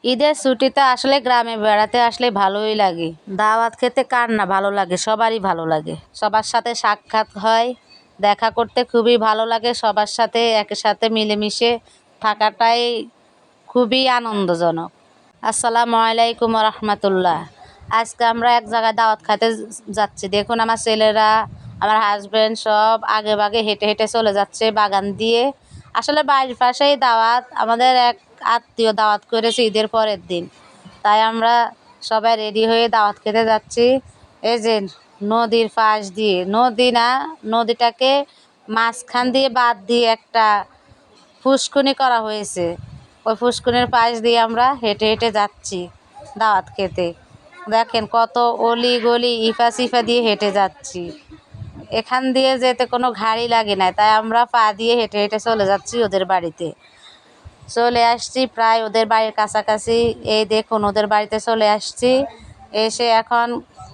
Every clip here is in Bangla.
ঈদের ছুটিতে আসলে গ্রামে বেড়াতে আসলে ভালোই লাগে। দাওয়াত খেতে কার না ভালো লাগে, সবারই ভালো লাগে। সবার সাথে সাক্ষাৎ হয়, দেখা করতে খুবই ভালো লাগে। সবার সাথে একসাথে মিলেমিশে থাকাটাই খুবই আনন্দজনক। আসসালামু আলাইকুম রহমতুল্লাহ। আজকে আমরা এক জায়গায় দাওয়াত খাইতে যাচ্ছি। দেখুন আমার ছেলেরা, আমার হাজব্যান্ড সব আগে ভাগে হেঁটে হেঁটে চলে যাচ্ছে বাগান দিয়ে। আসলে বাড়ির পাশেই দাওয়াত, আমাদের এক আত্মীয় দাওয়াত করেছে ঈদের পরের দিন, তাই আমরা সবাই রেডি হয়ে দাওয়াত খেতে যাচ্ছি। এই যে নদীর পাশ দিয়ে, নদী না, নদীটাকে মাঝখান দিয়ে বাদ দিয়ে একটা ফুসকুনি করা হয়েছে। ওই ফুসকুনির পাশ দিয়ে আমরা হেঁটে হেঁটে যাচ্ছি দাওয়াত খেতে। দেখেন কত অলি গলি ইফা সিফা দিয়ে হেঁটে যাচ্ছি। এখান দিয়ে যেতে কোনো গাড়ি লাগে না, তাই আমরা পা দিয়ে হেঁটে হেঁটে চলে যাচ্ছি ওদের বাড়িতে। চলে আসছি প্রায় ওদের বাড়ির কাছাকাছি। এই দেখুন ওদের বাড়িতে চলে আসছি। এসে এখন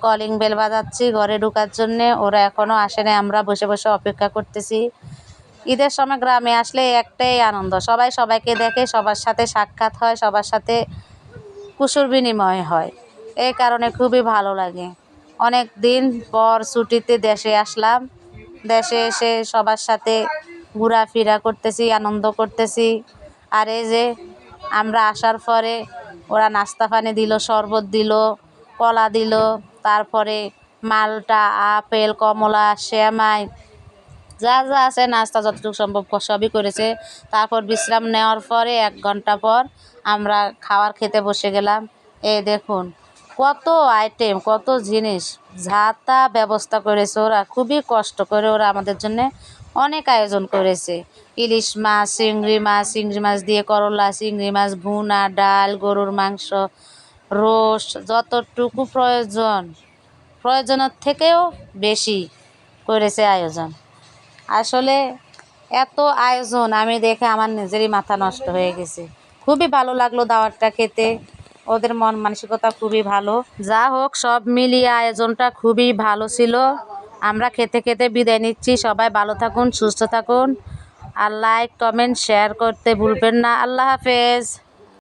কলিং বেল বাজাচ্ছি ঘরে ঢোকার জন্যে। ওরা এখনও আসে নাই, আমরা বসে বসে অপেক্ষা করতেছি। ঈদের সময় গ্রামে আসলে একটাই আনন্দ, সবাই সবাইকে দেখে, সবার সাথে সাক্ষাৎ হয়, সবার সাথে কুশল বিনিময় হয়। এই কারণে খুবই ভালো লাগে। অনেক দিন পর ছুটিতে দেশে আসলাম। দেশে এসে সবার সাথে ঘোরাফেরা করতেছি, আনন্দ করতেছি। আর এই যে আমরা আসার পরে ওরা নাস্তা পানি দিল, শরবত দিল, কলা দিল, তারপরে মালটা, আপেল, কমলা, সেমাই, যা যা আছে নাস্তা যতটুকু সম্ভব সবই করেছে। তারপর বিশ্রাম নেওয়ার পরে 1 ঘন্টা পর আমরা খাবার খেতে বসে গেলাম। এই দেখুন কত আইটেম, কত জিনিস, যা তা ব্যবস্থা করেছে ওরা। খুবই কষ্ট করে ওরা আমাদের জন্য অনেক আয়োজন করেছে। ইলিশ মাছ, চিংড়ি মাছ দিয়ে করলা, চিংড়ি মাছ ভুনা, ডাল, গরুর মাংস, রোস্ট, যতটুকু প্রয়োজনের থেকেও বেশি করেছে আয়োজন। আসলে এত আয়োজন আমি দেখে আমার নিজেরই মাথা নষ্ট হয়ে গেছে। খুবই ভালো লাগলো দাওয়াতটা খেতে। ওদের মন মানসিকতা খুবই ভালো। যা হোক সব মিলিয়ে আয়োজনটা খুবই ভালো ছিল। আমরা খেতে খেতে বিদায় নিচ্ছি। সবাই ভালো থাকুন, সুস্থ থাকুন। আর লাইক কমেন্ট শেয়ার করতে ভুলবেন না। আল্লাহ হাফেজ।